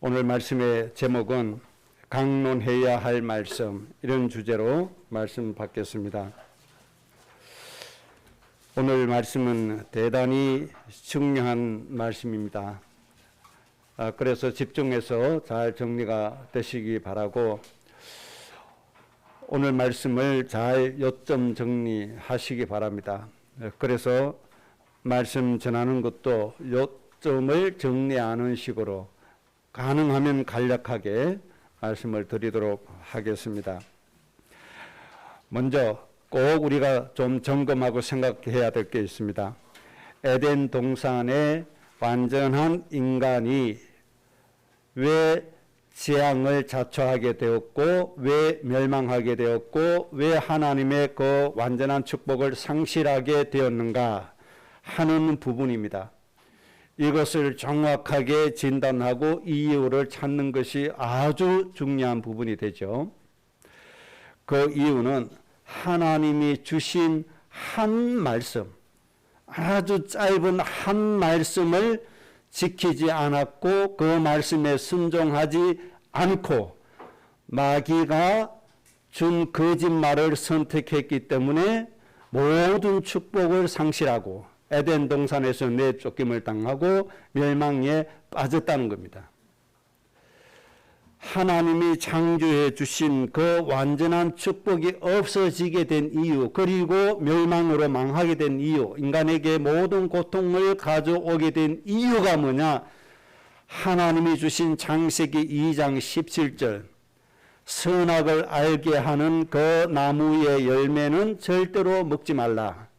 오늘 말씀의 제목은 강론해야 할 말씀, 이런 주제로 말씀 받겠습니다. 오늘 말씀은 대단히 중요한 말씀입니다. 그래서 집중해서 잘 정리가 되시기 바라고, 오늘 말씀을 잘 요점 정리하시기 바랍니다. 그래서 말씀 전하는 것도 요점을 정리하는 식으로 가능하면 간략하게 말씀을 드리도록 하겠습니다. 먼저 꼭 우리가 좀 점검하고 생각해야 될 게 있습니다. 에덴 동산의 완전한 인간이 왜 재앙을 자초하게 되었고, 왜 멸망하게 되었고, 왜 하나님의 그 완전한 축복을 상실하게 되었는가 하는 부분입니다. 이것을 정확하게 진단하고 이유를 찾는 것이 아주 중요한 부분이 되죠. 그 이유는 하나님이 주신 한 말씀, 아주 짧은 한 말씀을 지키지 않았고, 그 말씀에 순종하지 않고 마귀가 준 거짓말을 선택했기 때문에 모든 축복을 상실하고 에덴 동산에서 내쫓김을 당하고 멸망에 빠졌다는 겁니다. 하나님이 창조해 주신 그 완전한 축복이 없어지게 된 이유, 그리고 멸망으로 망하게 된 이유, 인간에게 모든 고통을 가져오게 된 이유가 뭐냐? 하나님이 주신 창세기 2장 17절, 선악을 알게 하는 그 나무의 열매는 절대로 먹지 말라.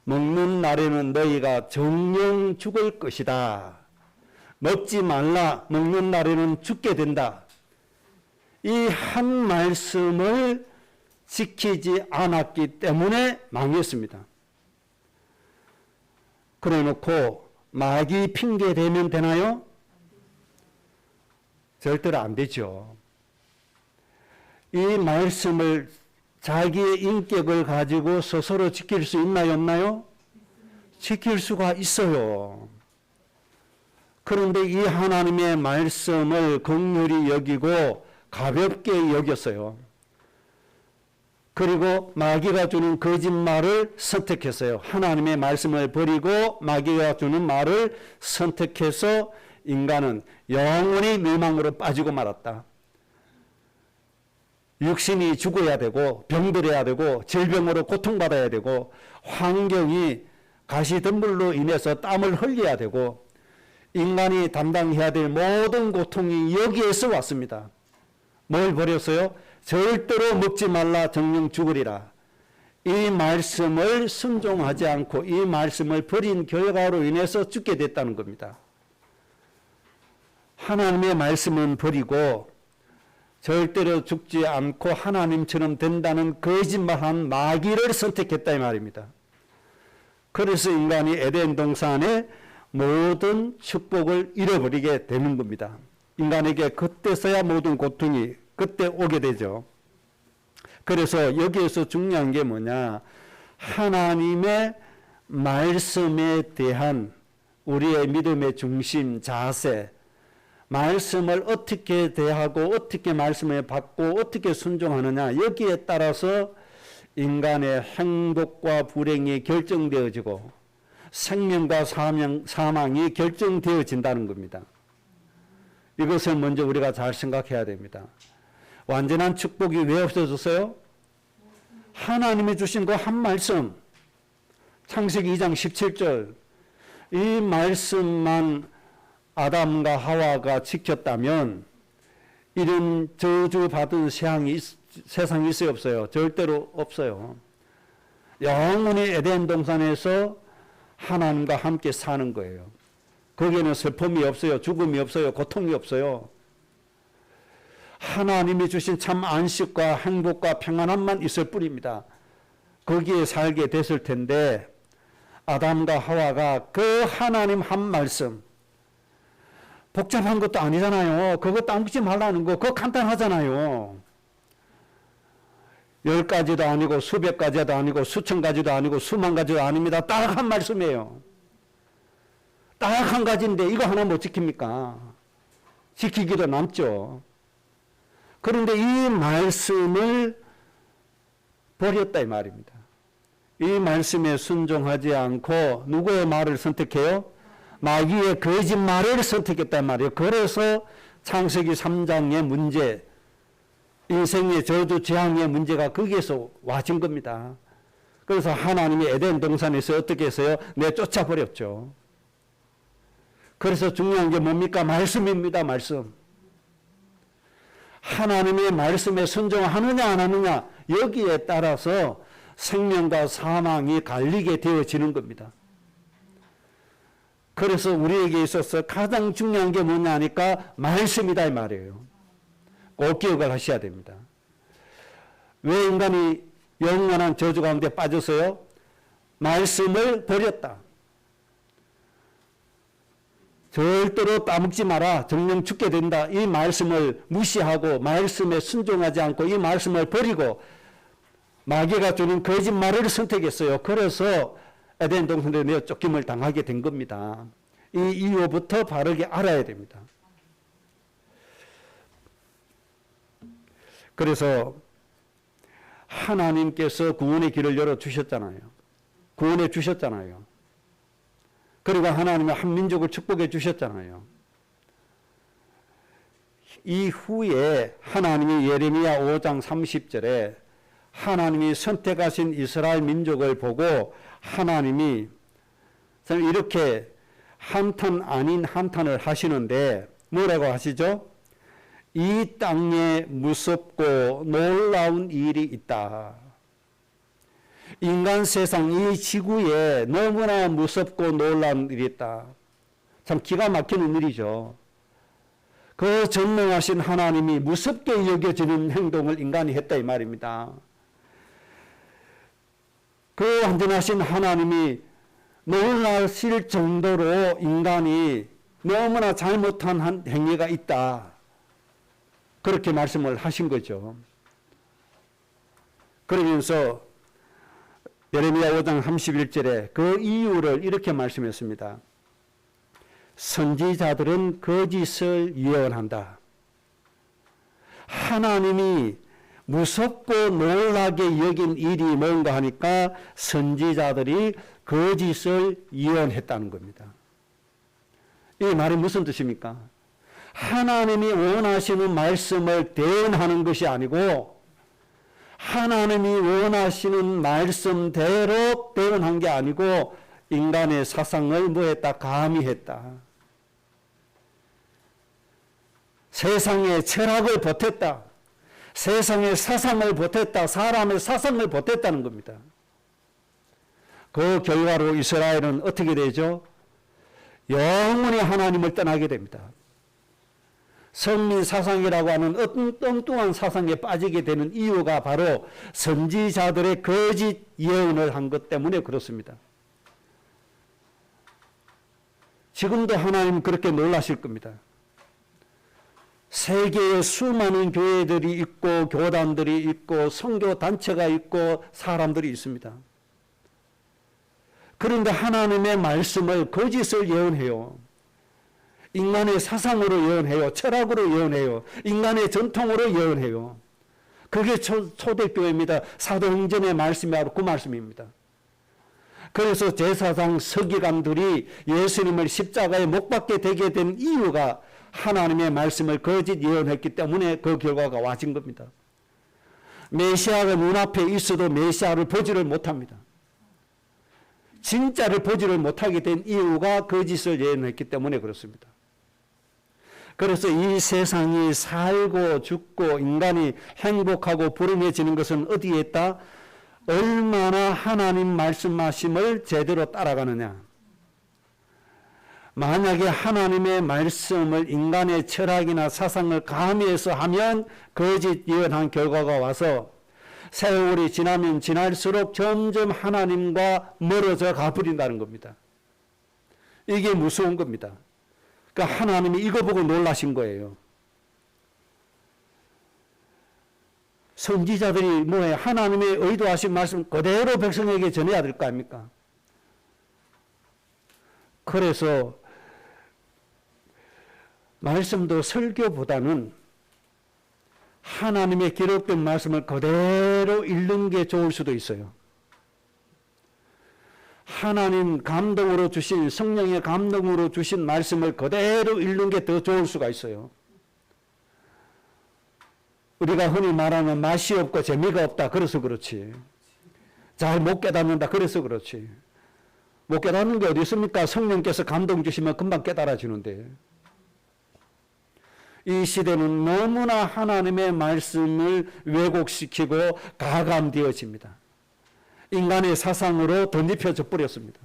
먹는 날에는 너희가 정령 죽을 것이다. 먹지 말라. 먹는 날에는 죽게 된다. 이 한 말씀을 지키지 않았기 때문에 망했습니다. 그래 놓고 마귀 핑계 대면 되나요? 절대로 안 되죠. 이 말씀을 자기의 인격을 가지고 스스로 지킬 수 있나요, 없나요? 지킬 수가 있어요. 그런데 이 하나님의 말씀을 긍휼히 여기고 가볍게 여겼어요. 그리고 마귀가 주는 거짓말을 선택했어요. 하나님의 말씀을 버리고 마귀가 주는 말을 선택해서 인간은 영원히 멸망으로 빠지고 말았다. 육신이 죽어야 되고 병들어야 되고 질병으로 고통받아야 되고 환경이 가시덤불로 인해서 땀을 흘려야 되고 인간이 담당해야 될 모든 고통이 여기에서 왔습니다. 뭘 버렸어요? 절대로 먹지 말라 정령 죽으리라. 이 말씀을 순종하지 않고 이 말씀을 버린 결과로 인해서 죽게 됐다는 겁니다. 하나님의 말씀은 버리고 절대로 죽지 않고 하나님처럼 된다는 거짓말한 마귀를 선택했다 이 말입니다. 그래서 인간이 에덴 동산의 모든 축복을 잃어버리게 되는 겁니다. 인간에게 그때서야 모든 고통이 그때 오게 되죠. 그래서 여기에서 중요한 게 뭐냐? 하나님의 말씀에 대한 우리의 믿음의 중심, 자세, 말씀을 어떻게 대하고 어떻게 말씀을 받고 어떻게 순종하느냐, 여기에 따라서 인간의 행복과 불행이 결정되어지고 생명과 사망이 결정되어진다는 겁니다. 이것을 먼저 우리가 잘 생각해야 됩니다. 완전한 축복이 왜 없어졌어요? 하나님이 주신 그 한 말씀, 창세기 2장 17절, 이 말씀만 아담과 하와가 지켰다면 이런 저주받은 세상이 있어요, 없어요? 절대로 없어요. 영원히 에덴 동산에서 하나님과 함께 사는 거예요. 거기에는 슬픔이 없어요. 죽음이 없어요. 고통이 없어요. 하나님이 주신 참 안식과 행복과 평안함만 있을 뿐입니다. 거기에 살게 됐을 텐데 아담과 하와가 그 하나님 한 말씀, 복잡한 것도 아니잖아요. 그거 따먹지 말라는 거, 그거 간단하잖아요. 10가지도 아니고 수백 가지도 아니고 수천 가지도 아니고 수만 가지도 아닙니다. 딱 한 말씀이에요. 딱 한 가지인데 이거 하나 못 지킵니까? 지키기도 남죠. 그런데 이 말씀을 버렸다 이 말입니다. 이 말씀에 순종하지 않고 누구의 말을 선택해요? 마귀의 거짓말을 선택했단 말이에요. 그래서 창세기 3장의 문제, 인생의 저주 재앙의 문제가 거기에서 와진 겁니다. 그래서 하나님이 에덴 동산에서 어떻게 했어요? 내쫓아버렸죠. 그래서 중요한 게 뭡니까? 말씀입니다. 말씀. 하나님의 말씀에 순종하느냐 안 하느냐 여기에 따라서 생명과 사망이 갈리게 되어지는 겁니다. 그래서 우리에게 있어서 가장 중요한 게 뭐냐 하니까 말씀이다 이 말이에요. 꼭 기억을 하셔야 됩니다. 왜 인간이 영원한 저주 가운데 빠졌어요? 말씀을 버렸다. 절대로 따먹지 마라. 정령 죽게 된다. 이 말씀을 무시하고 말씀에 순종하지 않고 이 말씀을 버리고 마귀가 주는 거짓말을 선택했어요. 그래서 에덴 동산에 내어 쫓김을 당하게 된 겁니다. 이 이유부터 바르게 알아야 됩니다. 그래서 하나님께서 구원의 길을 열어주셨잖아요. 구원해 주셨잖아요. 그리고 하나님의 한 민족을 축복해 주셨잖아요. 이후에 하나님이 예레미야 5장 30절에 하나님이 선택하신 이스라엘 민족을 보고 하나님이 이렇게 한탄 아닌 한탄을 하시는데 뭐라고 하시죠? 이 땅에 무섭고 놀라운 일이 있다. 인간 세상 이 지구에 너무나 무섭고 놀라운 일이 있다. 참 기가 막히는 일이죠. 그 전능하신 하나님이 무섭게 여겨지는 행동을 인간이 했다 이 말입니다. 그 완전하신 하나님이 놀라실 정도로 인간이 너무나 잘못한 행위가 있다. 그렇게 말씀을 하신 거죠. 그러면서 예레미야 5장 31절에 그 이유를 이렇게 말씀했습니다. 선지자들은 거짓을 예언한다. 하나님이 무섭고 놀라게 여긴 일이 뭔가 하니까 선지자들이 거짓을 예언했다는 겁니다. 이 말이 무슨 뜻입니까? 하나님이 원하시는 말씀을 대언하는 것이 아니고 하나님이 원하시는 말씀대로 대언한 게 아니고 인간의 사상을 뭐했다? 가미했다. 세상의 철학을 보탰다. 세상의 사상을 보탰다. 사람의 사상을 보탰다는 겁니다. 그 결과로 이스라엘은 어떻게 되죠? 영원히 하나님을 떠나게 됩니다. 선민 사상이라고 하는 어떤 엉뚱한 사상에 빠지게 되는 이유가 바로 선지자들의 거짓 예언을 한 것 때문에 그렇습니다. 지금도 하나님 그렇게 놀라실 겁니다. 세계에 수많은 교회들이 있고 교단들이 있고 선교 단체가 있고 사람들이 있습니다. 그런데 하나님의 말씀을 거짓을 예언해요. 인간의 사상으로 예언해요. 철학으로 예언해요. 인간의 전통으로 예언해요. 그게 초대교회입니다. 사도행전의 말씀이 바로 그 말씀입니다. 그래서 제사장 서기관들이 예수님을 십자가에 못 박게 되게 된 이유가 하나님의 말씀을 거짓 예언했기 때문에 그 결과가 와진 겁니다. 메시아가 눈앞에 있어도 메시아를 보지를 못합니다. 진짜를 보지를 못하게 된 이유가 거짓을 예언했기 때문에 그렇습니다. 그래서 이 세상이 살고 죽고 인간이 행복하고 불행해지는 것은 어디에 있다? 얼마나 하나님 말씀하심을 제대로 따라가느냐. 만약에 하나님의 말씀을 인간의 철학이나 사상을 가미해서 하면 거짓 예언한 결과가 와서 세월이 지나면 지날수록 점점 하나님과 멀어져 가버린다는 겁니다. 이게 무서운 겁니다. 그러니까 하나님이 이거 보고 놀라신 거예요. 선지자들이 뭐예요? 하나님의 의도하신 말씀 그대로 백성에게 전해야 될 거 아닙니까? 그래서 말씀도 설교보다는 하나님의 기록된 말씀을 그대로 읽는 게 좋을 수도 있어요. 하나님 감동으로 주신, 성령의 감동으로 주신 말씀을 그대로 읽는 게 더 좋을 수가 있어요. 우리가 흔히 말하는 맛이 없고 재미가 없다, 그래서 그렇지. 잘 못 깨닫는다, 그래서 그렇지. 못 깨닫는 게 어디 있습니까? 성령께서 감동 주시면 금방 깨달아지는데. 이 시대는 너무나 하나님의 말씀을 왜곡시키고 가감되어집니다. 인간의 사상으로 덧입혀져 버렸습니다.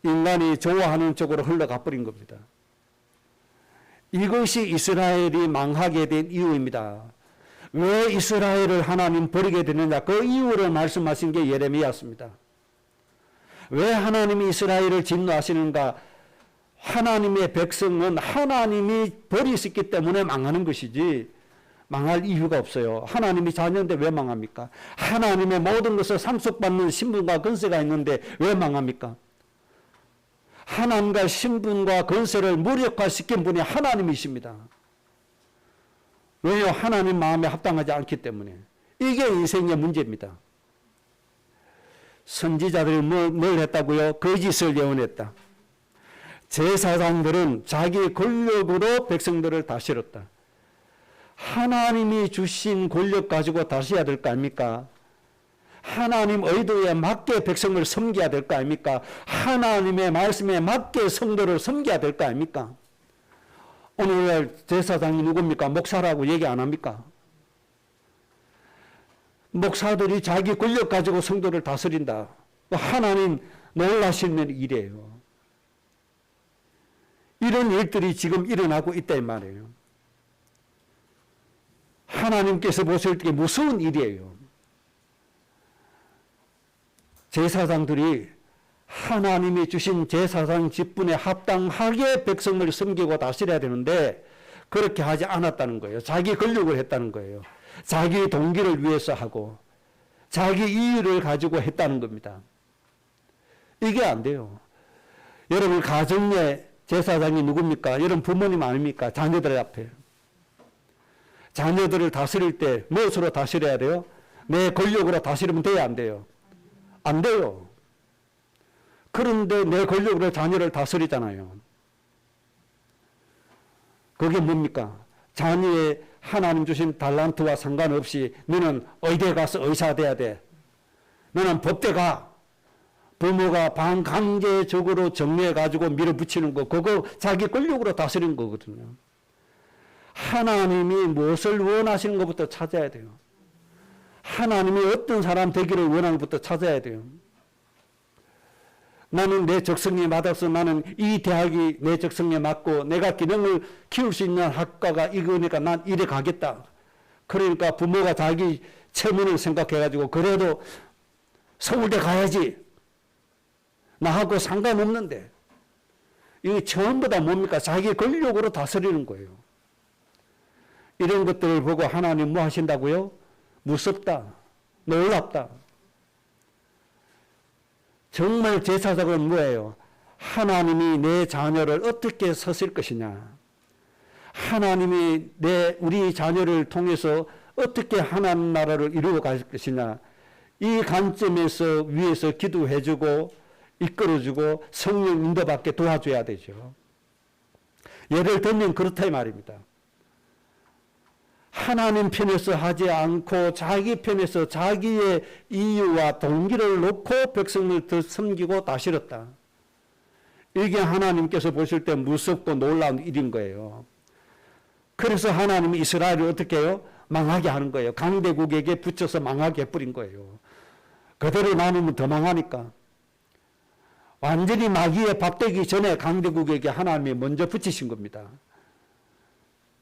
인간이 좋아하는 쪽으로 흘러가 버린 겁니다. 이것이 이스라엘이 망하게 된 이유입니다. 왜 이스라엘을 하나님 버리게 되느냐, 그 이유를 말씀하신 게 예레미야입니다. 왜 하나님이 이스라엘을 진노하시는가? 하나님의 백성은 하나님이 버리셨기 때문에 망하는 것이지 망할 이유가 없어요. 하나님이 자녀인데 왜 망합니까? 하나님의 모든 것을 상속받는 신분과 권세가 있는데 왜 망합니까? 하나님과 신분과 권세를 무력화시킨 분이 하나님이십니다. 왜요? 하나님 마음에 합당하지 않기 때문에. 이게 인생의 문제입니다. 선지자들이 뭘 했다고요? 거짓을 예언했다. 제사장들은 자기 권력으로 백성들을 다스렸다. 하나님이 주신 권력 가지고 다스려야 될 거 아닙니까? 하나님 의도에 맞게 백성을 섬겨야 될 거 아닙니까? 하나님의 말씀에 맞게 성도를 섬겨야 될 거 아닙니까? 오늘날 제사장이 누굽니까? 목사라고 얘기 안 합니까? 목사들이 자기 권력 가지고 성도를 다스린다. 하나님 놀라시는 일이에요. 이런 일들이 지금 일어나고 있다 이 말이에요. 하나님께서 보실 때 무서운 일이에요. 제사장들이 하나님이 주신 제사장 직분에 합당하게 백성을 섬기고 다스려야 되는데 그렇게 하지 않았다는 거예요. 자기 권력을 했다는 거예요. 자기 동기를 위해서 하고 자기 이유를 가지고 했다는 겁니다. 이게 안 돼요. 여러분 가정의 제사장이 누굽니까? 여러분 부모님 아닙니까? 자녀들 앞에. 자녀들을 다스릴 때 무엇으로 다스려야 돼요? 내 권력으로 다스리면 돼야 안 돼요? 안 돼요. 그런데 내 권력으로 자녀를 다스리잖아요. 그게 뭡니까? 자녀의 하나님 주신 달란트와 상관없이 너는 의대에 가서 의사 돼야 돼. 너는 법대 가. 부모가 반강제적으로 정리해가지고 밀어붙이는 거, 그거 자기 권력으로 다스리는 거거든요. 하나님이 무엇을 원하시는 것부터 찾아야 돼요. 하나님이 어떤 사람 되기를 원하는 것부터 찾아야 돼요. 나는 내 적성에 맞아서 나는 이 대학이 내 적성에 맞고 내가 기능을 키울 수 있는 학과가 이거니까 난 이래 가겠다. 그러니까 부모가 자기 체면을 생각해가지고 그래도 서울대 가야지. 나하고 상관없는데. 이게 전부 다 뭡니까? 자기 권력으로 다스리는 거예요. 이런 것들을 보고 하나님 뭐 하신다고요? 무섭다. 놀랍다. 정말 제사장은 뭐예요? 하나님이 내 자녀를 어떻게 서실 것이냐. 하나님이 우리 자녀를 통해서 어떻게 하나님 나라를 이루어 갈 것이냐. 이 관점에서 위에서 기도해주고 이끌어주고 성령 인도받게 도와줘야 되죠. 예를 들면 그렇다 이 말입니다. 하나님 편에서 하지 않고 자기 편에서 자기의 이유와 동기를 놓고 백성을 더 섬기고 다스렸다. 이게 하나님께서 보실 때 무섭고 놀라운 일인 거예요. 그래서 하나님이 이스라엘을 어떻게 해요? 망하게 하는 거예요. 강대국에게 붙여서 망하게 해버린 거예요. 그대로 나누면 더 망하니까. 완전히 마귀에 밥되기 전에 강대국에게 하나님이 먼저 붙이신 겁니다.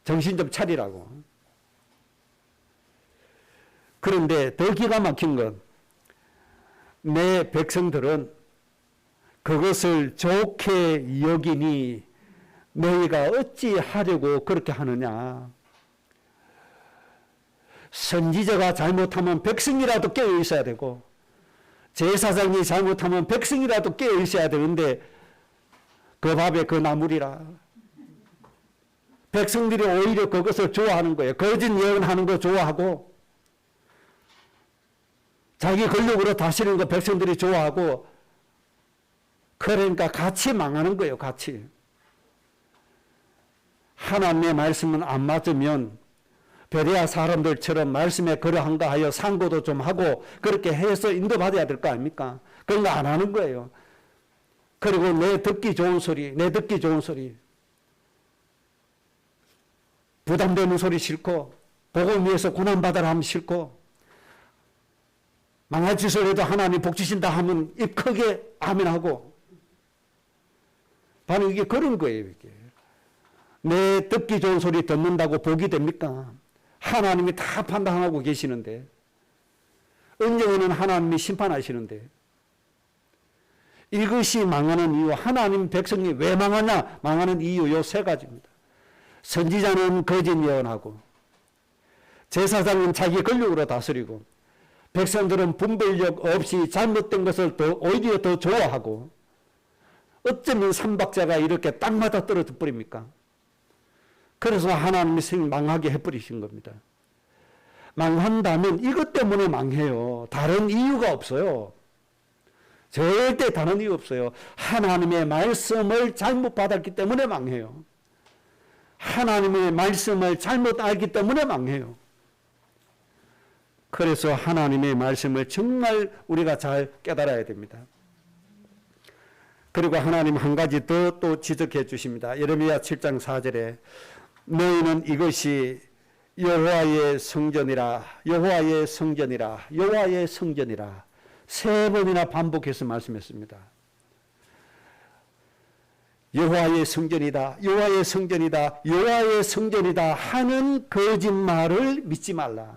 정신 좀 차리라고. 그런데 더 기가 막힌 건 내 백성들은 그것을 좋게 여기니 너희가 어찌 하려고 그렇게 하느냐. 선지자가 잘못하면 백성이라도 깨어 있어야 되고 제사장이 잘못하면 백성이라도 깨어 있어야 되는데 그 밥에 그 나물이라. 백성들이 오히려 그것을 좋아하는 거예요. 거짓 예언하는 거 좋아하고 자기 권력으로 다스리는 거 백성들이 좋아하고 그러니까 같이 망하는 거예요. 같이. 하나님의 말씀은 안 맞으면 베레아 사람들처럼 말씀에 그러한가 하여 상고도 좀 하고 그렇게 해서 인도받아야 될 거 아닙니까? 그런 거 안 하는 거예요. 그리고 내 듣기 좋은 소리, 내 듣기 좋은 소리. 부담되는 소리 싫고 복음 위해서 고난받아라 하면 싫고 망할 짓을 해도 하나님 복 주신다 하면 입 크게 아멘하고 바로 이게 그런 거예요. 이게. 내 듣기 좋은 소리 듣는다고 복이 됩니까? 하나님이 다 판단하고 계시는데 언젠가는 하나님이 심판하시는데 이것이 망하는 이유, 하나님 백성이 왜 망하냐? 망하는 이유 요 세 가지입니다. 선지자는 거짓 예언하고 제사장은 자기 권력으로 다스리고 백성들은 분별력 없이 잘못된 것을 오히려 더 좋아하고 어쩌면 삼박자가 이렇게 딱 맞아 떨어져 버립니까? 그래서 하나님이 망하게 해버리신 겁니다. 망한다면 이것 때문에 망해요. 다른 이유가 없어요. 절대 다른 이유 없어요. 하나님의 말씀을 잘못 받았기 때문에 망해요. 하나님의 말씀을 잘못 알기 때문에 망해요. 그래서 하나님의 말씀을 정말 우리가 잘 깨달아야 됩니다. 그리고 하나님 한 가지 더 또 지적해 주십니다. 예레미야 7장 4절에 너희는 이것이 여호와의 성전이라 여호와의 성전이라 여호와의 성전이라 세 번이나 반복해서 말씀했습니다. 여호와의 성전이다 여호와의 성전이다 여호와의 성전이다 하는 거짓말을 믿지 말라.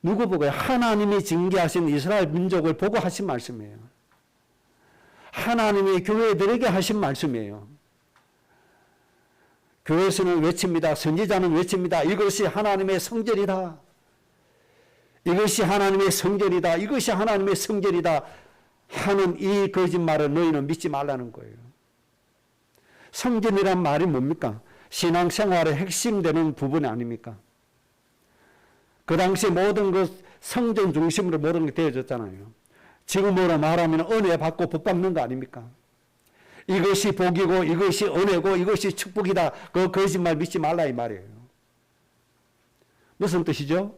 누구 보고요? 하나님이 징계하신 이스라엘 민족을 보고 하신 말씀이에요. 하나님이 교회들에게 하신 말씀이에요. 교회에서는 외칩니다. 선지자는 외칩니다. 이것이 하나님의 성전이다. 이것이 하나님의 성전이다. 이것이 하나님의 성전이다. 하는 이 거짓말을 너희는 믿지 말라는 거예요. 성전이란 말이 뭡니까? 신앙생활의 핵심되는 부분 아닙니까? 그 당시 모든 것 성전 중심으로 모든 게 되어졌잖아요. 지금으로 말하면 은혜 받고 복 받는 거 아닙니까? 이것이 복이고 이것이 은혜고 이것이 축복이다. 그 거짓말 믿지 말라 이 말이에요. 무슨 뜻이죠?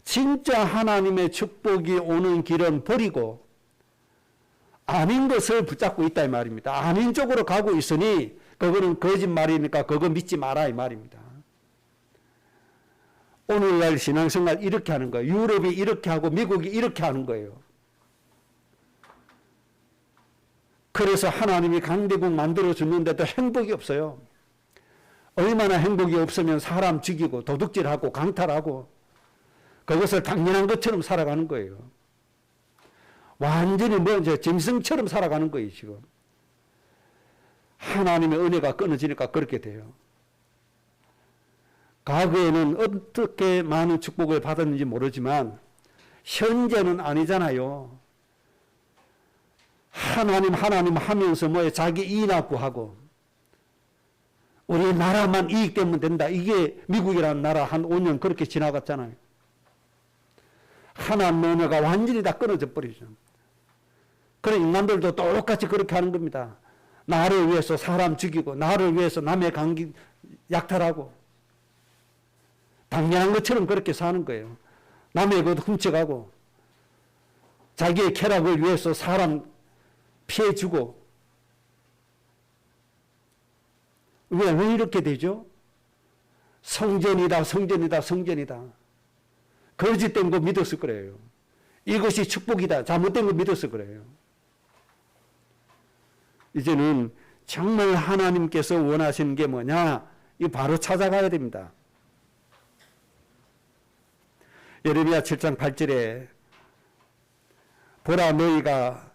진짜 하나님의 축복이 오는 길은 버리고 아닌 것을 붙잡고 있다 이 말입니다. 아닌 쪽으로 가고 있으니 그거는 거짓말이니까 그거 믿지 마라 이 말입니다. 오늘날 신앙생활 이렇게 하는 거예요. 유럽이 이렇게 하고 미국이 이렇게 하는 거예요. 그래서 하나님이 강대국 만들어주는데도 행복이 없어요. 얼마나 행복이 없으면 사람 죽이고 도둑질하고 강탈하고 그것을 당연한 것처럼 살아가는 거예요. 완전히 이제 짐승처럼 살아가는 거예요, 지금. 하나님의 은혜가 끊어지니까 그렇게 돼요. 과거에는 어떻게 많은 축복을 받았는지 모르지만 현재는 아니잖아요. 하나님 하면서 뭐에 자기 이익 구하고 우리 나라만 이익되면 된다. 이게 미국이라는 나라 한 5년 그렇게 지나갔잖아요. 하나님의 은혜가 완전히 다 끊어져 버리죠. 그래 인간들도 똑같이 그렇게 하는 겁니다. 나를 위해서 사람 죽이고 나를 위해서 남의 강기 약탈하고 당연한 것처럼 그렇게 사는 거예요. 남의 것 훔쳐가고 자기의 쾌락을 위해서 사람 피해주고 왜 이렇게 되죠? 성전이다 성전이다 성전이다. 거짓된 거 믿었을 거예요. 이것이 축복이다. 잘못된 거 믿었을 거예요. 이제는 정말 하나님께서 원하시는 게 뭐냐? 이 바로 찾아가야 됩니다. 예레미야 7장 8절에 보라 너희가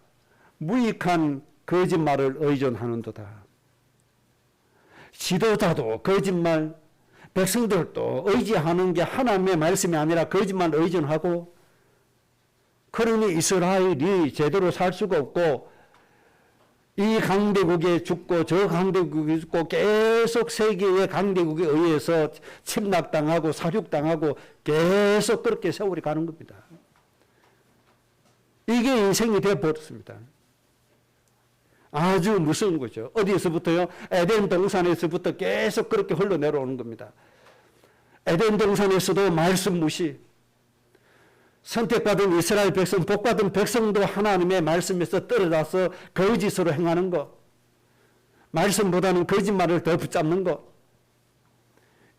무익한 거짓말을 의존하는도다. 지도자도 거짓말, 백성들도 의지하는 게 하나님의 말씀이 아니라 거짓말 의존하고 그러니 이스라엘이 제대로 살 수가 없고 이 강대국에 죽고 저 강대국에 죽고 계속 세계의 강대국에 의해서 침략당하고 사륙당하고 계속 그렇게 세월이 가는 겁니다. 이게 인생이 되어버렸습니다. 아주 무서운 거죠. 어디에서부터요? 에덴 동산에서부터 계속 그렇게 흘러내려오는 겁니다. 에덴 동산에서도 말씀 무시, 선택받은 이스라엘 백성, 복받은 백성도 하나님의 말씀에서 떨어져서 거짓으로 행하는 것, 말씀보다는 거짓말을 더 붙잡는 것,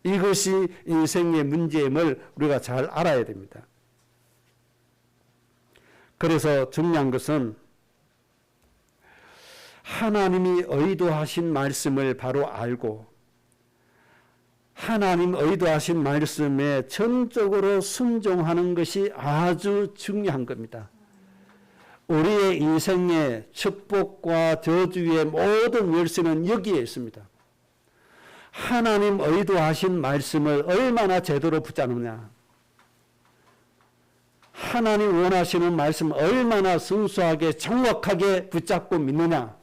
이것이 인생의 문제임을 우리가 잘 알아야 됩니다. 그래서 중요한 것은 하나님이 의도하신 말씀을 바로 알고 하나님 의도하신 말씀에 전적으로 순종하는 것이 아주 중요한 겁니다. 우리의 인생의 축복과 저주의 모든 열쇠는 여기에 있습니다. 하나님 의도하신 말씀을 얼마나 제대로 붙잡느냐, 하나님 원하시는 말씀 얼마나 순수하게 정확하게 붙잡고 믿느냐,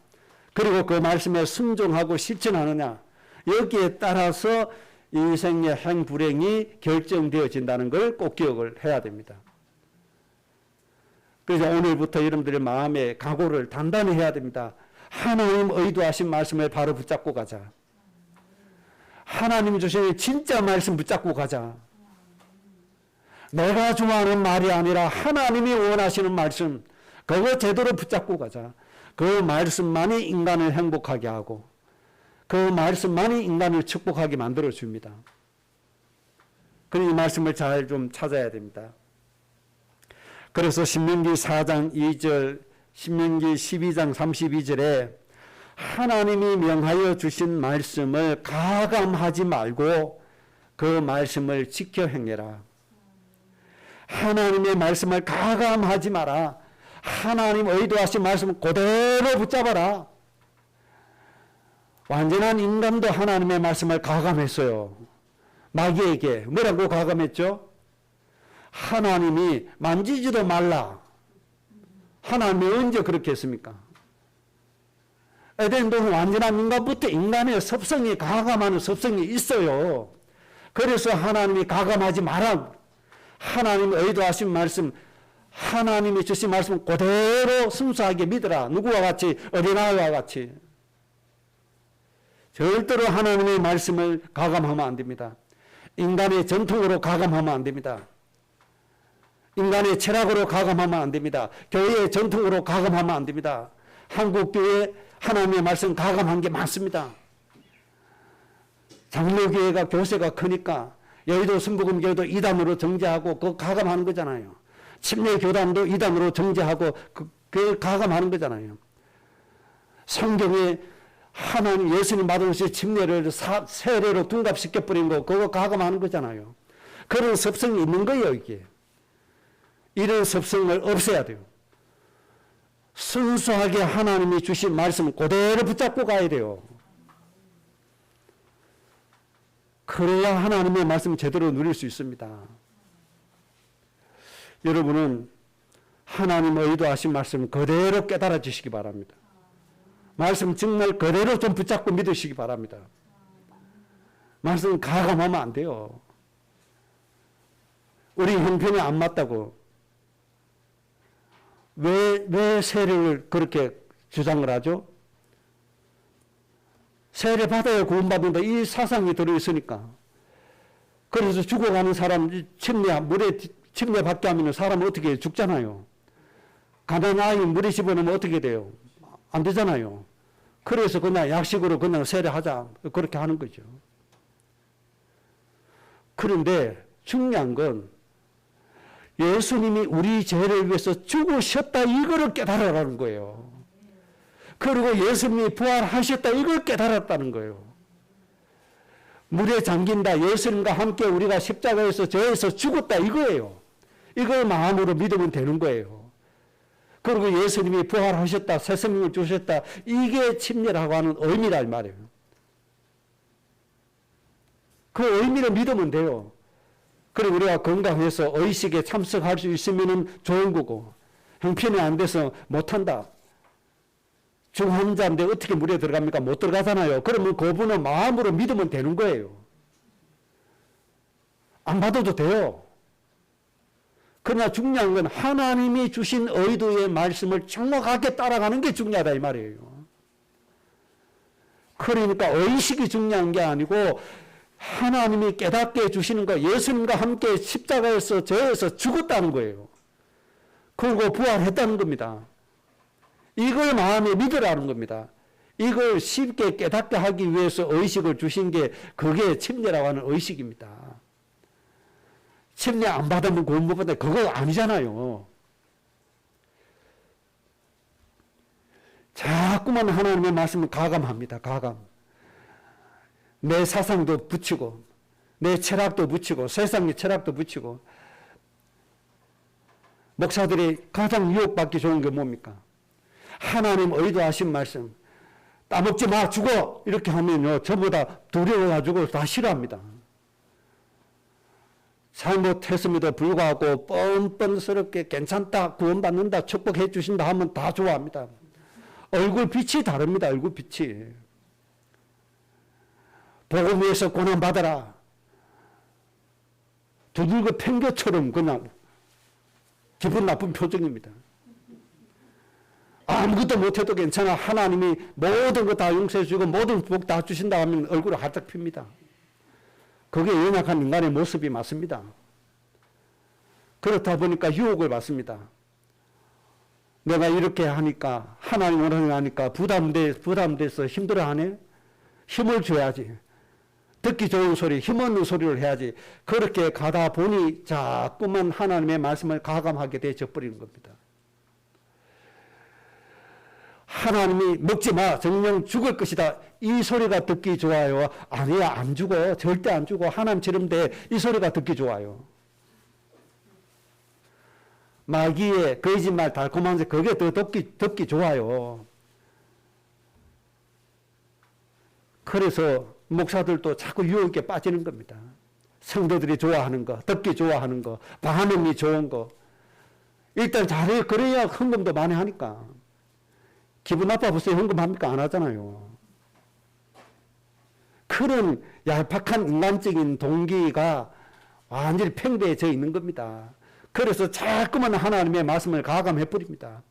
그리고 그 말씀에 순종하고 실천하느냐, 여기에 따라서 인생의 행불행이 결정되어진다는 걸 꼭 기억을 해야 됩니다. 그래서 오늘부터 여러분들의 마음의 각오를 단단히 해야 됩니다. 하나님 의도하신 말씀을 바로 붙잡고 가자. 하나님 주신 진짜 말씀 붙잡고 가자. 내가 좋아하는 말이 아니라 하나님이 원하시는 말씀, 그거 제대로 붙잡고 가자. 그 말씀만이 인간을 행복하게 하고 그 말씀만이 인간을 축복하게 만들어 줍니다. 그러니 이 말씀을 잘 좀 찾아야 됩니다. 그래서 신명기 4장 2절, 신명기 12장 32절에 하나님이 명하여 주신 말씀을 가감하지 말고 그 말씀을 지켜 행해라. 하나님의 말씀을 가감하지 마라. 하나님 의도하신 말씀을 그대로 붙잡아라. 완전한 인간도 하나님의 말씀을 가감했어요. 마귀에게 뭐라고 가감했죠? 하나님이 만지지도 말라. 하나님이 언제 그렇게 했습니까? 에덴동은 완전한 인간부터 인간의 섭성이 가감하는 섭성이 있어요. 그래서 하나님이 가감하지 마라. 하나님 의도하신 말씀, 하나님이 주신 말씀 그대로 순수하게 믿어라. 누구와 같이? 어린아이와 같이. 절대로 하나님의 말씀을 가감하면 안 됩니다. 인간의 전통으로 가감하면 안 됩니다. 인간의 철학으로 가감하면 안 됩니다. 교회의 전통으로 가감하면 안 됩니다. 한국교회 하나님의 말씀 가감한 게 많습니다. 장로교회가 교세가 크니까 여의도 순복음교회도 이단으로 정죄하고 그거 가감하는 거잖아요. 침례교단도 이단으로 정죄하고 그걸 가감하는 거잖아요. 성경에 하나님 예수님 받으신 침례를 세례로 둔갑시켜버린 거 그거 가감하는 거잖아요. 그런 습성이 있는 거예요. 이게. 이런 습성을 없애야 돼요. 순수하게 하나님이 주신 말씀을 그대로 붙잡고 가야 돼요. 그래야 하나님의 말씀을 제대로 누릴 수 있습니다. 여러분은 하나님 의도하신 말씀 그대로 깨달아지시기 바랍니다. 말씀 정말 그대로 좀 붙잡고 믿으시기 바랍니다. 말씀 가감하면 안 돼요. 우리 형편이 안 맞다고 왜 세례를 그렇게 주장을 하죠? 세례 받아야 구원받는다 이 사상이 들어있으니까. 그래서 죽어가는 사람 물에 침례받게 하면 사람은 어떻게 해요? 죽잖아요. 가난한 아이 물에 집어넣으면 어떻게 돼요? 안 되잖아요. 그래서 그냥 약식으로 그냥 세례하자 그렇게 하는 거죠. 그런데 중요한 건 예수님이 우리 죄를 위해서 죽으셨다 이거를 깨달으라는 거예요. 그리고 예수님이 부활하셨다 이걸 깨달았다는 거예요. 물에 잠긴다. 예수님과 함께 우리가 십자가에서 죄에서 죽었다 이거예요. 이걸 마음으로 믿으면 되는 거예요. 그리고 예수님이 부활하셨다, 새 생명을 주셨다, 이게 침례라고 하는 의미란 말이에요. 그 의미를 믿으면 돼요. 그리고 우리가 건강해서 의식에 참석할 수 있으면 좋은 거고, 형편이 안 돼서 못한다. 중환자인데 어떻게 물에 들어갑니까? 못 들어가잖아요. 그러면 그분은 마음으로 믿으면 되는 거예요. 안 받아도 돼요. 그러나 중요한 건 하나님이 주신 의도의 말씀을 정확하게 따라가는 게 중요하다 이 말이에요. 그러니까 의식이 중요한 게 아니고 하나님이 깨닫게 해주시는 거, 예수님과 함께 십자가에서 저에서 죽었다는 거예요. 그리고 부활했다는 겁니다. 이걸 마음에 믿으라는 겁니다. 이걸 쉽게 깨닫게 하기 위해서 의식을 주신 게 그게 침례라고 하는 의식입니다. 침례 안 받으면 구원 못 받는다. 그거 아니잖아요. 자꾸만 하나님의 말씀을 가감합니다. 가감. 내 사상도 붙이고 내 철학도 붙이고 세상의 철학도 붙이고. 목사들이 가장 유혹받기 좋은 게 뭡니까? 하나님 의도하신 말씀. 따먹지 마 죽어 이렇게 하면요 전부 다 두려워가지고 다 싫어합니다. 잘못했음에도 불구하고 뻔뻔스럽게 괜찮다 구원받는다 축복해 주신다 하면 다 좋아합니다. 얼굴 빛이 다릅니다. 얼굴 빛이. 복음 위해서 고난받아라. 두들겨 팽겨처럼 그냥 기분 나쁜 표정입니다. 아무것도 못해도 괜찮아. 하나님이 모든 거 다 용서해 주고 모든 복 다 주신다 하면 얼굴을 활짝 핍니다. 그게 연약한 인간의 모습이 맞습니다. 그렇다 보니까 유혹을 받습니다. 내가 이렇게 하니까 하나님을 하니까 부담돼서 힘들어하네. 힘을 줘야지. 듣기 좋은 소리, 힘없는 소리를 해야지. 그렇게 가다 보니 자꾸만 하나님의 말씀을 가감하게 되어 버리는 겁니다. 하나님이 먹지 마, 정령 죽을 것이다. 이 소리가 듣기 좋아요. 아니야, 안 죽어. 절대 안 죽어. 하나님처럼 돼. 이 소리가 듣기 좋아요. 마귀의 거짓말 달콤한 새 그게 더 듣기 좋아요. 그래서 목사들도 자꾸 유혹에 빠지는 겁니다. 성도들이 좋아하는 거, 듣기 좋아하는 거, 반응이 좋은 거. 일단 잘해. 그래야 헌금도 많이 하니까. 기분 나빠보세요. 헌금합니까? 안 하잖아요. 그런 얄팍한 인간적인 동기가 완전히 팽배해져 있는 겁니다. 그래서 자꾸만 하나님의 말씀을 가감해 버립니다.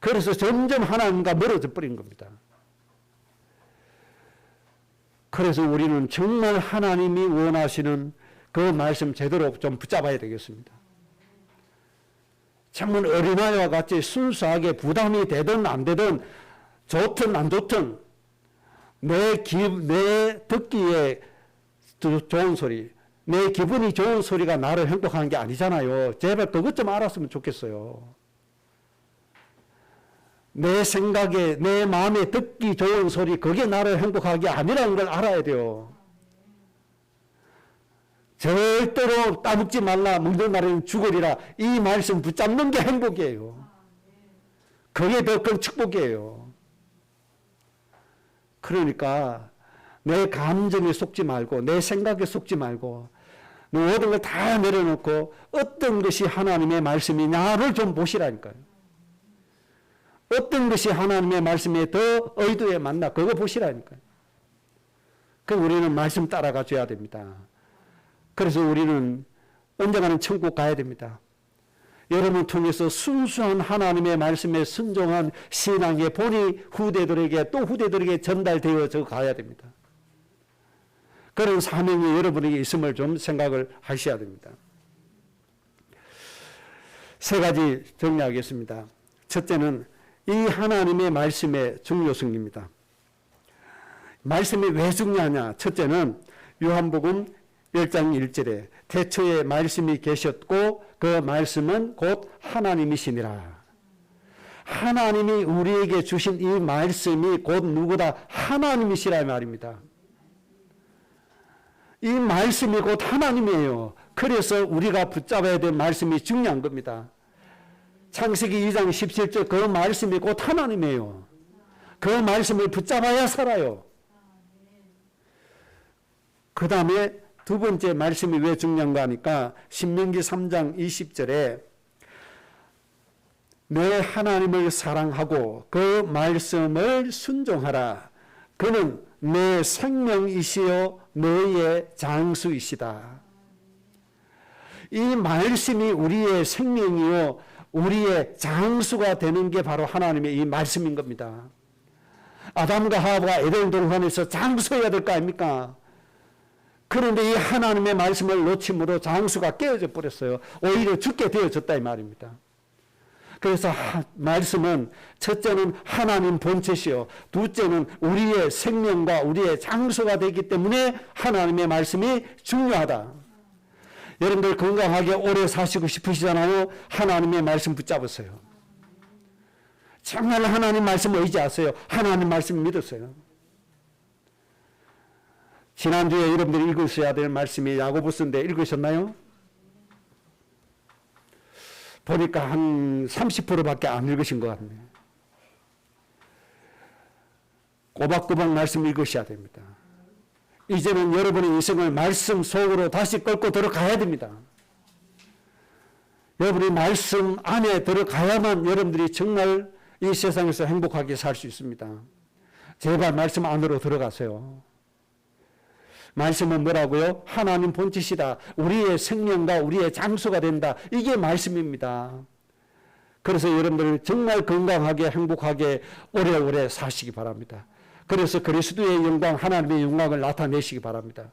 그래서 점점 하나님과 멀어져 버린 겁니다. 그래서 우리는 정말 하나님이 원하시는 그 말씀 제대로 좀 붙잡아야 되겠습니다. 정말 어린아이와 같이 순수하게 부담이 되든 안 되든 좋든 안 좋든 내 듣기에 좋은 소리, 내 기분이 좋은 소리가 나를 행복하는 게 아니잖아요. 제발 그것 좀 알았으면 좋겠어요. 내 생각에 내 마음에 듣기 좋은 소리 그게 나를 행복하게 아니라는 걸 알아야 돼요. 절대로 따먹지 말라 먹는 날에는 죽으리라 이 말씀 붙잡는 게 행복이에요. 그게 더 큰 축복이에요. 그러니까 내 감정에 속지 말고 내 생각에 속지 말고 모든 걸 다 내려놓고 어떤 것이 하나님의 말씀이냐를 좀 보시라니까요. 어떤 것이 하나님의 말씀에 더 의도에 맞나 그거 보시라니까요. 그럼 우리는 말씀 따라가 줘야 됩니다. 그래서 우리는 언젠가는 천국 가야 됩니다. 여러분 통해서 순수한 하나님의 말씀에 순종한 신앙의 본이 후대들에게 또 후대들에게 전달되어져 가야 됩니다. 그런 사명이 여러분에게 있음을 좀 생각을 하셔야 됩니다. 세 가지 정리하겠습니다. 첫째는 이 하나님의 말씀의 중요성입니다. 말씀이 왜 중요하냐? 첫째는 요한복음 1장 1절에 태초에 말씀이 계셨고 그 말씀은 곧 하나님이시니라. 하나님이 우리에게 주신 이 말씀이 곧 누구다? 하나님이시라 말입니다. 이 말씀이 곧 하나님이에요. 그래서 우리가 붙잡아야 될 말씀이 중요한 겁니다. 창세기 2장 17절 그 말씀이 곧 하나님이에요. 그 말씀을 붙잡아야 살아요. 그 다음에 두 번째 말씀이 왜 중요한가 하니까 신명기 3장 20절에 내 하나님을 사랑하고 그 말씀을 순종하라. 그는 내 생명이시요 너의 장수이시다. 이 말씀이 우리의 생명이요 우리의 장수가 되는 게 바로 하나님의 이 말씀인 겁니다. 아담과 하와가 에덴 동산에서 장수해야 될 거 아닙니까? 그런데 이 하나님의 말씀을 놓침으로 장수가 깨어져 버렸어요. 오히려 죽게 되어졌다 이 말입니다. 그래서 말씀은 첫째는 하나님 본체시요 둘째는 우리의 생명과 우리의 장수가 되기 때문에 하나님의 말씀이 중요하다. 여러분들 건강하게 오래 사시고 싶으시잖아요. 하나님의 말씀 붙잡으세요. 정말 하나님 말씀 의지하세요. 하나님 말씀 믿으세요. 지난주에 여러분들이 읽으셔야 될 말씀이 야고보서인데 읽으셨나요? 보니까 한 30%밖에 안 읽으신 것 같네요. 꼬박꼬박 말씀 읽으셔야 됩니다. 이제는 여러분의 인생을 말씀 속으로 다시 끌고 들어가야 됩니다. 여러분이 말씀 안에 들어가야만 여러분들이 정말 이 세상에서 행복하게 살 수 있습니다. 제발 말씀 안으로 들어가세요. 말씀은 뭐라고요? 하나님 본체시다. 우리의 생명과 우리의 장수가 된다. 이게 말씀입니다. 그래서 여러분들 정말 건강하게 행복하게 오래오래 사시기 바랍니다. 그래서 그리스도의 영광, 하나님의 영광을 나타내시기 바랍니다.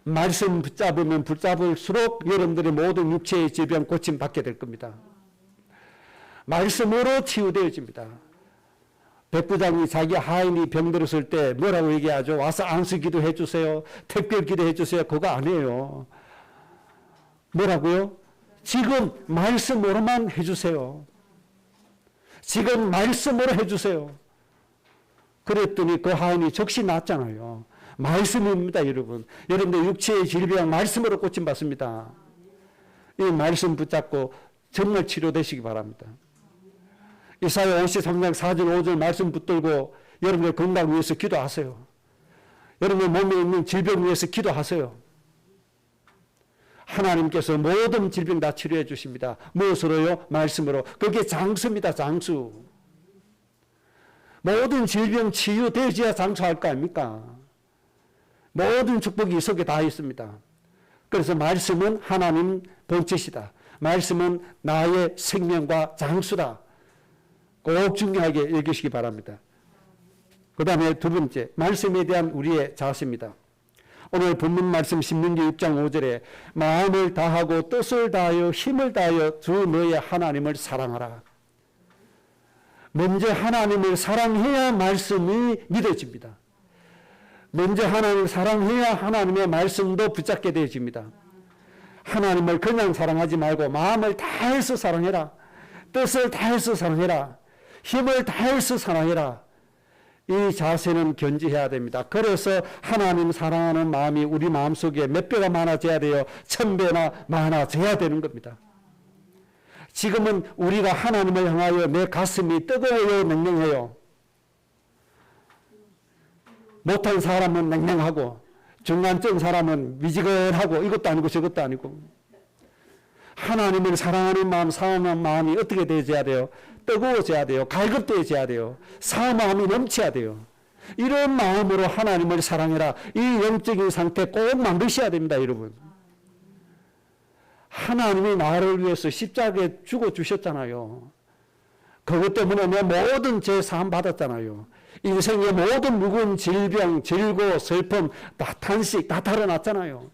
말씀 붙잡으면 붙잡을수록 여러분들의 모든 육체의 질병 고침 받게 될 겁니다. 말씀으로 치유되어집니다. 백부장이 자기 하인이 병들었을 때 뭐라고 얘기하죠? 와서 안수 기도해 주세요. 특별 기도해 주세요. 그거 아니에요. 뭐라고요? 지금 말씀으로만 해주세요. 지금 말씀으로 해주세요. 그랬더니 그 하인이 즉시 낫잖아요. 말씀입니다, 여러분. 여러분들 육체의 질병 말씀으로 고침받습니다. 이 말씀 붙잡고 정말 치료되시기 바랍니다. 이사야 53장 4절 5절 말씀 붙들고 여러분의 건강 위해서 기도하세요. 여러분의 몸에 있는 질병 위해서 기도하세요. 하나님께서 모든 질병 다 치료해 주십니다. 무엇으로요? 말씀으로. 그게 장수입니다. 장수. 모든 질병 치유되어야 장수할 거 아닙니까? 모든 축복이 이 속에 다 있습니다. 그래서 말씀은 하나님 본체시다. 말씀은 나의 생명과 장수다. 꼭 중요하게 여기시기 바랍니다. 그 다음에 두 번째, 말씀에 대한 우리의 자세입니다. 오늘 본문 말씀 신명기 6장 5절에 마음을 다하고 뜻을 다하여 힘을 다하여 주 너의 하나님을 사랑하라. 먼저 하나님을 사랑해야 말씀이 믿어집니다. 먼저 하나님을 사랑해야 하나님의 말씀도 붙잡게 되어집니다. 하나님을 그냥 사랑하지 말고 마음을 다해서 사랑해라. 뜻을 다해서 사랑해라. 힘을 다해서 사랑해라. 이 자세는 견지해야 됩니다. 그래서 하나님 사랑하는 마음이 우리 마음속에 몇 배가 많아져야 돼요? 1000배나 많아져야 되는 겁니다. 지금은 우리가 하나님을 향하여 내 가슴이 뜨거워요, 냉랭해요? 못한 사람은 냉랭하고 중간쯤 사람은 미지근하고 이것도 아니고 저것도 아니고. 하나님을 사랑하는 마음, 사랑하는 마음이 어떻게 되어야 돼요? 뜨거워져야 돼요. 갈급되어져야 돼요. 사마음이 넘쳐야 돼요. 이런 마음으로 하나님을 사랑해라. 이 영적인 상태 꼭 만드셔야 됩니다, 여러분. 하나님이 나를 위해서 십자가에 죽어주셨잖아요. 그것 때문에 내 모든 죄 사함 받았잖아요. 인생의 모든 무거운 질병, 질고, 슬픔, 탄식 다 털어놨잖아요.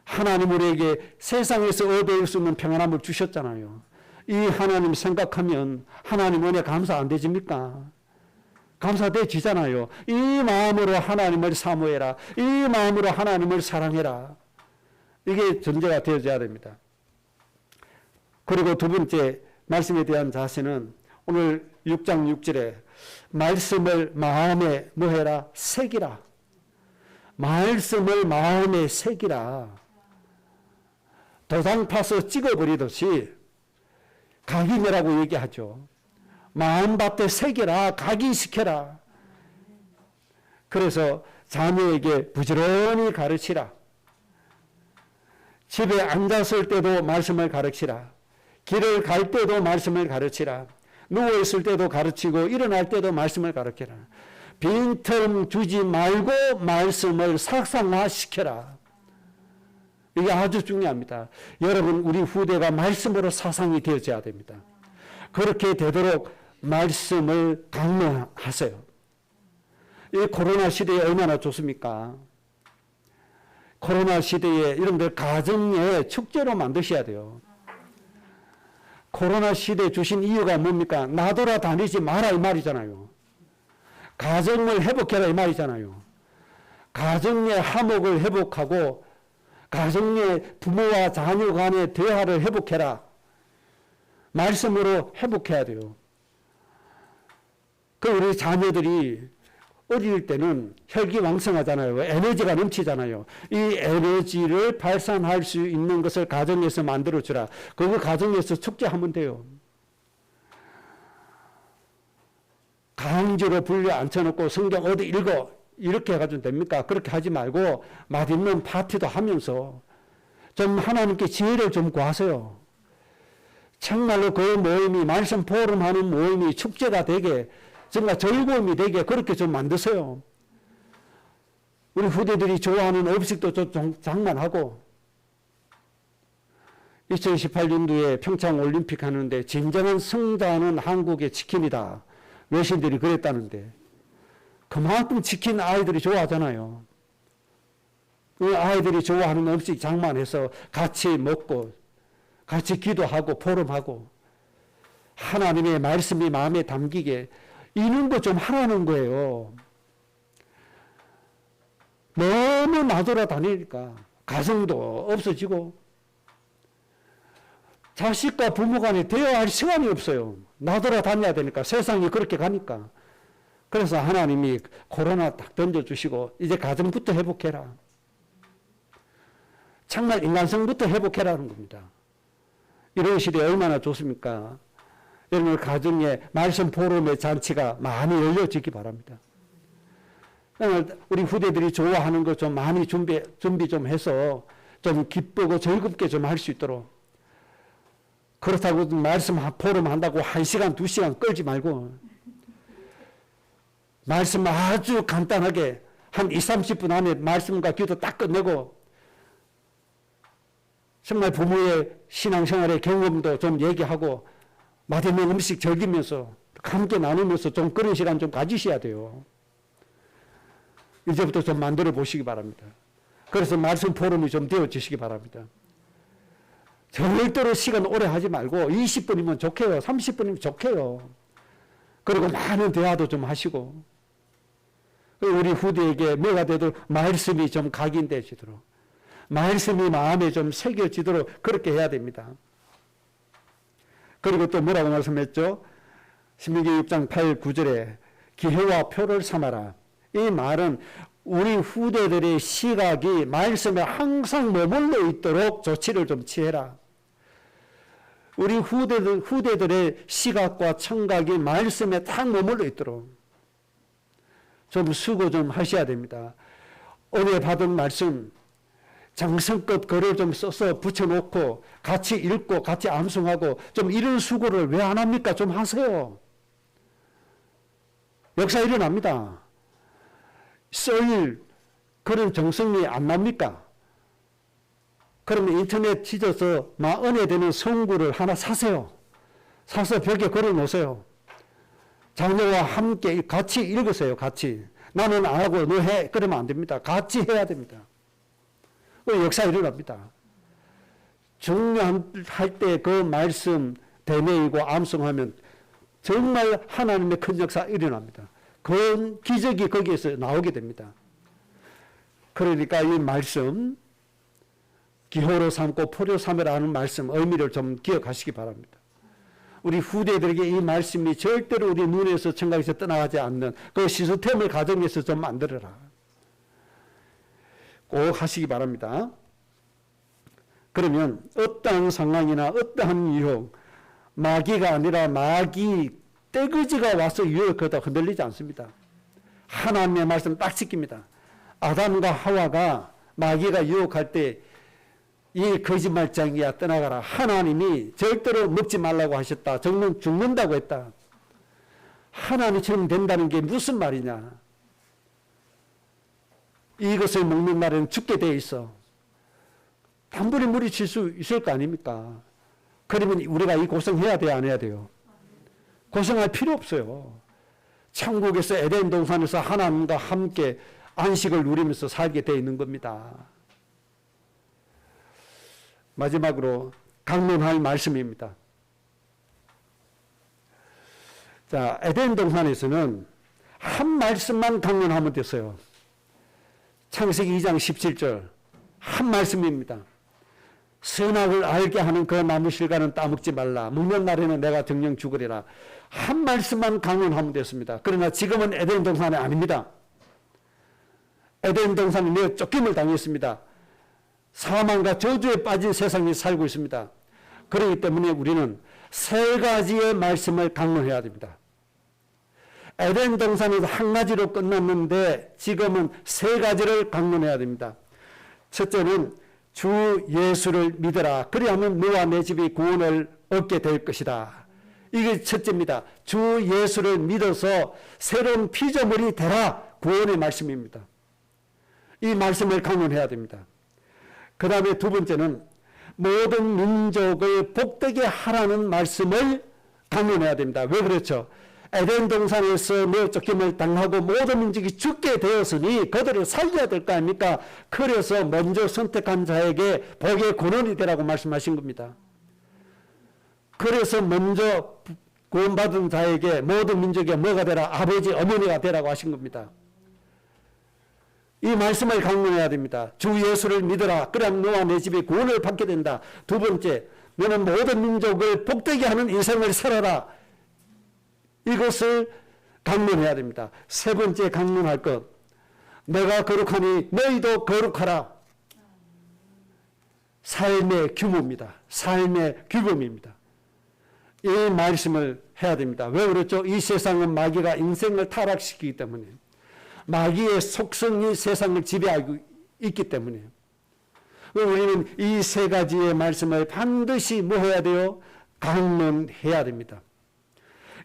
하나님 우리에게 세상에서 얻을 수 있는 평안함을 주셨잖아요. 이 하나님 생각하면 하나님 은혜 감사 안 되십니까? 감사되지잖아요. 이 마음으로 하나님을 사모해라. 이 마음으로 하나님을 사랑해라. 이게 전제가 되어져야 됩니다. 그리고 두 번째 말씀에 대한 자세는 오늘 6장 6절에 말씀을 마음에 뭐해라? 새기라. 말씀을 마음에 새기라. 도장 파서 찍어버리듯이 각인이라고 얘기하죠. 마음밭에 새겨라, 각인시켜라. 그래서 자녀에게 부지런히 가르치라. 집에 앉았을 때도 말씀을 가르치라. 길을 갈 때도 말씀을 가르치라. 누워있을 때도 가르치고 일어날 때도 말씀을 가르쳐라. 빈틈 주지 말고 말씀을 사상화시켜라. 이게 아주 중요합니다. 여러분, 우리 후대가 말씀으로 사상이 되어져야 됩니다. 그렇게 되도록 말씀을 강론하세요. 이 코로나 시대에 얼마나 좋습니까? 코로나 시대에 여러분들 가정에 축제로 만드셔야 돼요. 코로나 시대에 주신 이유가 뭡니까? 나돌아다니지 마라 이 말이잖아요. 가정을 회복해라 이 말이잖아요. 가정의 화목을 회복하고 가정의 부모와 자녀 간의 대화를 회복해라. 말씀으로 회복해야 돼요. 그 우리 자녀들이 어릴 때는 혈기왕성하잖아요. 에너지가 넘치잖아요. 이 에너지를 발산할 수 있는 것을 가정에서 만들어주라. 그거 가정에서 축제하면 돼요. 강제로 불려 앉혀놓고 성경 어디 읽어 이렇게 해가지고 됩니까? 그렇게 하지 말고 맛있는 파티도 하면서 좀 하나님께 지혜를 좀 구하세요. 정말로 그 모임이 말씀 포럼하는 모임이 축제가 되게 정말 즐거움이 되게 그렇게 좀 만드세요. 우리 후대들이 좋아하는 음식도 좀 장만하고 2018년도에 평창 올림픽 하는데 진정한 승자는 한국의 치킨이다. 외신들이 그랬다는데 그만큼 치킨 아이들이 좋아하잖아요. 그 아이들이 좋아하는 음식 장만해서 같이 먹고 같이 기도하고 포럼하고 하나님의 말씀이 마음에 담기게 이런 거 좀 하라는 거예요. 너무 나돌아다니니까 가정도 없어지고 자식과 부모 간에 대화할 시간이 없어요. 나돌아다녀야 되니까 세상이 그렇게 가니까. 그래서 하나님이 코로나 딱 던져주시고 이제 가정부터 회복해라. 정말 인간성부터 회복해라는 겁니다. 이런 시대에 얼마나 좋습니까? 여러분 가정에 말씀 포럼의 잔치가 많이 열려지기 바랍니다. 우리 후대들이 좋아하는 거 좀 많이 준비 좀 해서 좀 기쁘고 즐겁게 좀 할 수 있도록. 그렇다고 말씀 포럼 한다고 1시간, 2시간 끌지 말고 말씀 아주 간단하게 한 20, 30분 안에 말씀과 기도 딱 끝내고 정말 부모의 신앙생활의 경험도 좀 얘기하고 맛있는 음식 즐기면서 함께 나누면서 좀 그런 시간 좀 가지셔야 돼요. 이제부터 좀 만들어 보시기 바랍니다. 그래서 말씀 포럼이 좀 되어지시기 바랍니다. 절대로 시간 오래 하지 말고 20분이면 좋게요. 30분이면 좋게요. 그리고 많은 대화도 좀 하시고 우리 후대에게 뭐가 되도록 말씀이 좀 각인되시도록 말씀이 마음에 좀 새겨지도록 그렇게 해야 됩니다. 그리고 또 뭐라고 말씀했죠? 신명기 6장 8, 9절에 기회와 표를 삼아라. 이 말은 우리 후대들의 시각이 말씀에 항상 머물러 있도록 조치를 좀 취해라. 우리 후대들의 시각과 청각이 말씀에 딱 머물러 있도록 좀 수고 좀 하셔야 됩니다. 오늘 받은 말씀 정성껏 글을 좀 써서 붙여놓고 같이 읽고 같이 암송하고 좀 이런 수고를 왜 안 합니까? 좀 하세요. 역사 일어납니다. 쓸 그런 정성이 안 납니까? 그러면 인터넷 뒤져서 은혜 되는 성구를 하나 사세요. 사서 벽에 걸어놓으세요. 자녀와 함께 같이 읽으세요. 같이. 나는 안 하고 너 해. 그러면 안 됩니다. 같이 해야 됩니다. 역사 일어납니다. 중요할 때 그 말씀 대매이고 암송하면 정말 하나님의 큰 역사 일어납니다. 그 기적이 거기에서 나오게 됩니다. 그러니까 이 말씀 기호로 삼고 포로 삼으라는 말씀 의미를 좀 기억하시기 바랍니다. 우리 후대들에게 이 말씀이 절대로 우리 눈에서 청각에서 떠나가지 않는 그 시스템을 가정에서 좀 만들어라. 꼭 하시기 바랍니다. 그러면 어떠한 상황이나 어떠한 유혹, 마귀가 아니라 마귀 떼거지가 와서 유혹하다 흔들리지 않습니다. 하나님의 말씀 딱 지킵니다. 아담과 하와가 마귀가 유혹할 때 이 거짓말쟁이야 떠나가라. 하나님이 절대로 먹지 말라고 하셨다. 정말 죽는다고 했다. 하나님처럼 된다는 게 무슨 말이냐. 이것을 먹는 날에는 죽게 돼 있어. 단번에 물리칠 수 있을 거 아닙니까? 그러면 우리가 이 고생해야 돼요, 안 해야 돼요? 고생할 필요 없어요. 천국에서 에덴 동산에서 하나님과 함께 안식을 누리면서 살게 되어 있는 겁니다. 마지막으로 강론할 말씀입니다. 자, 에덴 동산에서는 한 말씀만 강론하면 됐어요. 창세기 2장 17절 한 말씀입니다. 선악을 알게 하는 그 나무 실과는 따먹지 말라. 먹는 날에는 내가 정령 죽으리라. 한 말씀만 강론하면 됐습니다. 그러나 지금은 에덴 동산이 아닙니다. 에덴 동산이 내어 쫓김을 당했습니다. 사망과 저주에 빠진 세상에 살고 있습니다. 그렇기 때문에 우리는 세 가지의 말씀을 강론해야 됩니다. 에덴 동산에서 한 가지로 끝났는데 지금은 세 가지를 강론해야 됩니다. 첫째는 주 예수를 믿어라. 그리하면 너와 내 집이 구원을 얻게 될 것이다. 이게 첫째입니다. 주 예수를 믿어서 새로운 피조물이 되라. 구원의 말씀입니다. 이 말씀을 강론해야 됩니다. 그 다음에 두 번째는 모든 민족을 복되게 하라는 말씀을 강론해야 됩니다. 왜 그렇죠? 에덴 동산에서 내어 쫓김을 당하고 모든 민족이 죽게 되었으니 그들을 살려야 될 거 아닙니까? 그래서 먼저 선택한 자에게 복의 근원이 되라고 말씀하신 겁니다. 그래서 먼저 구원받은 자에게 모든 민족에 뭐가 되라? 아버지, 어머니가 되라고 하신 겁니다. 이 말씀을 강론해야 됩니다. 주 예수를 믿어라. 그럼 너와 내 집이 구원을 받게 된다. 두 번째, 너는 모든 민족을 복되게 하는 인생을 살아라. 이것을 강론해야 됩니다. 세 번째 강론할 것, 내가 거룩하니 너희도 거룩하라. 삶의 규모입니다. 삶의 규범입니다. 이 말씀을 해야 됩니다. 왜 그렇죠? 이 세상은 마귀가 인생을 타락시키기 때문에, 마귀의 속성이 세상을 지배하고 있기 때문에 우리는 이 세 가지의 말씀을 반드시 뭐 해야 돼요? 강론해야 됩니다.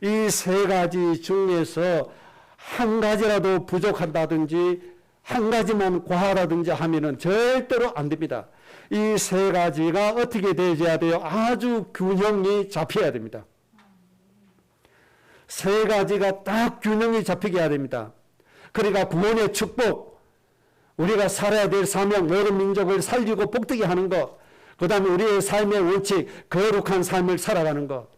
이 세 가지 중에서 한 가지라도 부족한다든지 한 가지만 과하다든지 하면은 절대로 안 됩니다. 이 세 가지가 어떻게 되어야 돼요? 아주 균형이 잡혀야 됩니다. 세 가지가 딱 균형이 잡히게 해야 됩니다. 그러니까 구원의 축복, 우리가 살아야 될 사명, 모든 민족을 살리고 복되게 하는 것, 그 다음에 우리의 삶의 원칙, 거룩한 삶을 살아가는 것,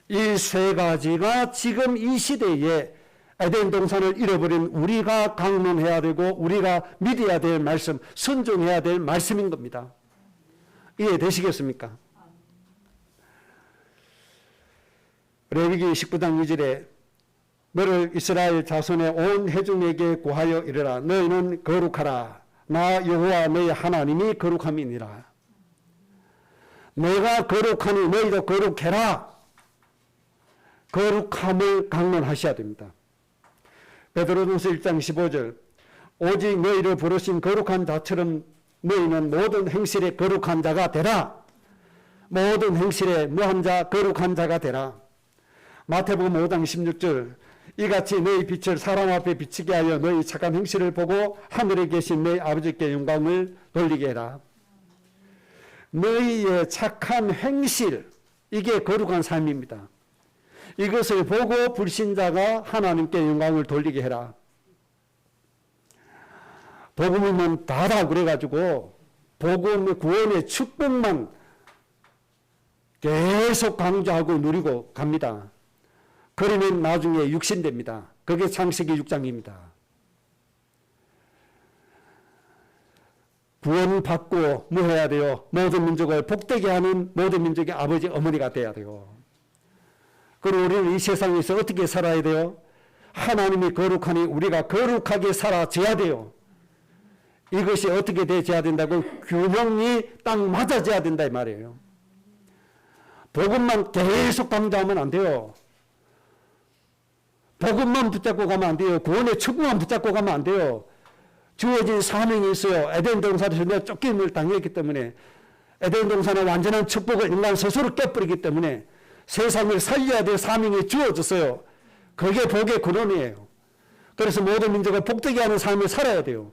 이 세 가지가 지금 이 시대에 에덴 동산을 잃어버린 우리가 강론해야 되고 우리가 믿어야 될 말씀, 순종해야 될 말씀인 겁니다. 이해되시겠습니까? 레위기 19장 2절에 너를 이스라엘 자손의 온 회중에게 고하여 이르라. 너희는 거룩하라. 나 여호와 너희 하나님이 거룩함이니라. 내가 거룩하니 너희도 거룩해라. 거룩함을 강론하셔야 됩니다. 베드로전서 1장 15절 오직 너희를 부르신 거룩한 자처럼 너희는 모든 행실에 거룩한 자가 되라. 모든 행실에 뭐한 자? 거룩한 자가 되라. 마태복음 5장 16절 이같이 너희 빛을 사람 앞에 비치게 하여 너희 착한 행실을 보고 하늘에 계신 너희 아버지께 영광을 돌리게 해라. 너희의 착한 행실, 이게 거룩한 삶입니다. 이것을 보고 불신자가 하나님께 영광을 돌리게 해라. 복음이면 다다 그래가지고 복음의 구원의 축복만 계속 강조하고 누리고 갑니다. 그러면 나중에 육신됩니다. 그게 창세기 6장입니다. 구원받고 뭐 해야 돼요? 모든 민족을 복되게 하는 모든 민족의 아버지 어머니가 돼야 돼요. 그리고 우리는 이 세상에서 어떻게 살아야 돼요? 하나님이 거룩하니 우리가 거룩하게 살아져야 돼요. 이것이 어떻게 되어야 된다고? 균형이 딱 맞아져야 된다 이 말이에요. 복음만 계속 강조하면 안 돼요. 복음만 붙잡고 가면 안 돼요. 구원의 축복만 붙잡고 가면 안 돼요. 주어진 사명이 있어요. 에덴 동산에서 내가 쫓김을 당했기 때문에 에덴 동산의 완전한 축복을 인간 스스로 깨버리기 때문에 세상을 살려야 될 사명이 주어졌어요. 그게 복의 근원이에요. 그래서 모든 민족을 복되게 하는 삶을 살아야 돼요.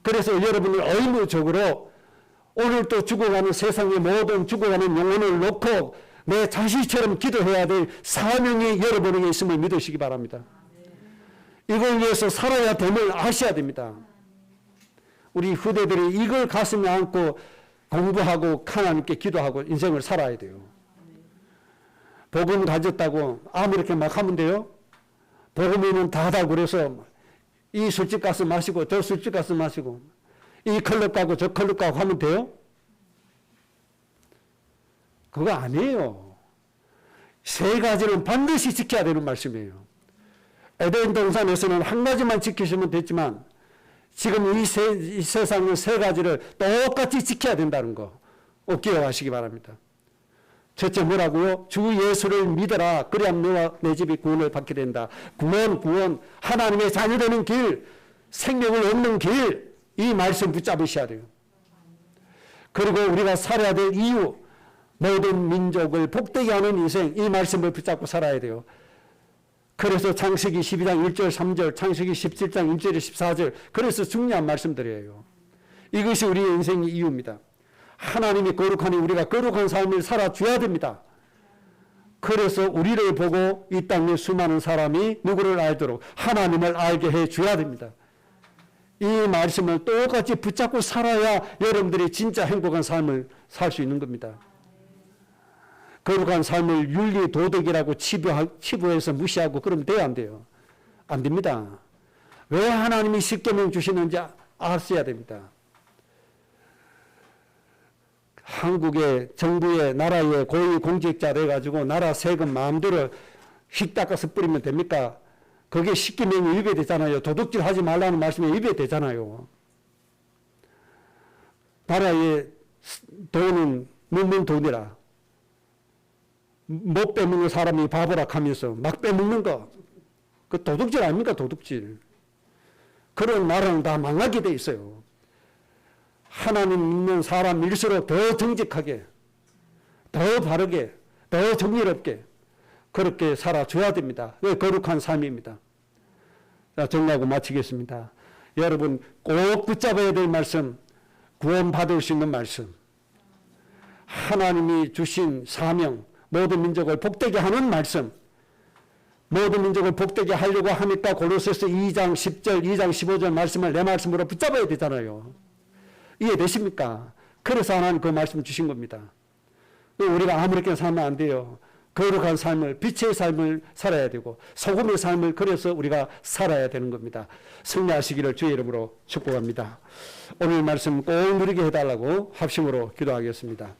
그래서 여러분을 의무적으로 오늘 또 죽어가는 세상의 모든 죽어가는 영혼을 놓고 내 자식처럼 기도해야 될 사명이 여러분에게 있음을 믿으시기 바랍니다. 이걸 위해서 살아야 됨을 아셔야 됩니다. 우리 후대들이 이걸 가슴에 안고 공부하고 하나님께 기도하고 인생을 살아야 돼요. 복음 가졌다고 아무렇게 막 하면 돼요? 복음이면 다다 그래서 이 술집 가서 마시고 저 술집 가서 마시고 이 클럽 가고 저 클럽 가고 하면 돼요? 그거 아니에요. 세 가지는 반드시 지켜야 되는 말씀이에요. 에덴 동산에서는 한 가지만 지키시면 됐지만 지금 이 세상은 세 가지를 똑같이 지켜야 된다는 거 꼭 기억하시기 바랍니다. 첫째 뭐라고요? 주 예수를 믿어라. 그래야 너와 내 집이 구원을 받게 된다. 구원, 하나님의 자녀되는 길, 생명을 얻는 길, 이 말씀 붙잡으셔야 돼요. 그리고 우리가 살아야 될 이유, 모든 민족을 복되게 하는 인생, 이 말씀을 붙잡고 살아야 돼요. 그래서 창세기 12장 1절 3절, 창세기 17장 1절 14절, 그래서 중요한 말씀들이에요. 이것이 우리의 인생의 이유입니다. 하나님이 거룩하니 우리가 거룩한 삶을 살아줘야 됩니다. 그래서 우리를 보고 이 땅의 수많은 사람이 누구를 알도록 하나님을 알게 해줘야 됩니다. 이 말씀을 똑같이 붙잡고 살아야 여러분들이 진짜 행복한 삶을 살 수 있는 겁니다. 거룩한 삶을 윤리 도덕이라고 치부해서 무시하고 그러면 돼요, 안 돼요? 안 됩니다. 왜 하나님이 십계명 주시는지 아셔야 됩니다. 한국의 정부의 나라의 고위공직자 돼가지고 나라 세금 마음대로 휙 닦아서 뿌리면 됩니까? 그게 십계명이 위배되잖아요. 도둑질 하지 말라는 말씀이 위배되잖아요. 나라의 돈은 묻는 돈이라. 못 빼먹는 사람이 바보라 하면서 막 빼먹는 거. 그 도둑질 아닙니까? 도둑질. 그런 나라는 다 망하게 돼 있어요. 하나님 믿는 사람일수록 더 정직하게, 더 바르게, 더 정의롭게 그렇게 살아줘야 됩니다. 왜? 거룩한 삶입니다. 자, 정리하고 마치겠습니다. 여러분 꼭 붙잡아야 될 말씀, 구원받을 수 있는 말씀, 하나님이 주신 사명, 모든 민족을 복되게 하는 말씀, 모든 민족을 복되게 하려고 하니까 골로새서 2장 10절, 2장 15절 말씀을 내 말씀으로 붙잡아야 되잖아요. 이해되십니까? 그래서 하나님 그 말씀 주신 겁니다. 우리가 아무렇게나 살면 안 돼요. 거룩한 삶을, 빛의 삶을 살아야 되고 소금의 삶을 그래서 우리가 살아야 되는 겁니다. 승리하시기를 주의 이름으로 축복합니다. 오늘 말씀 꼭 누리게 해달라고 합심으로 기도하겠습니다.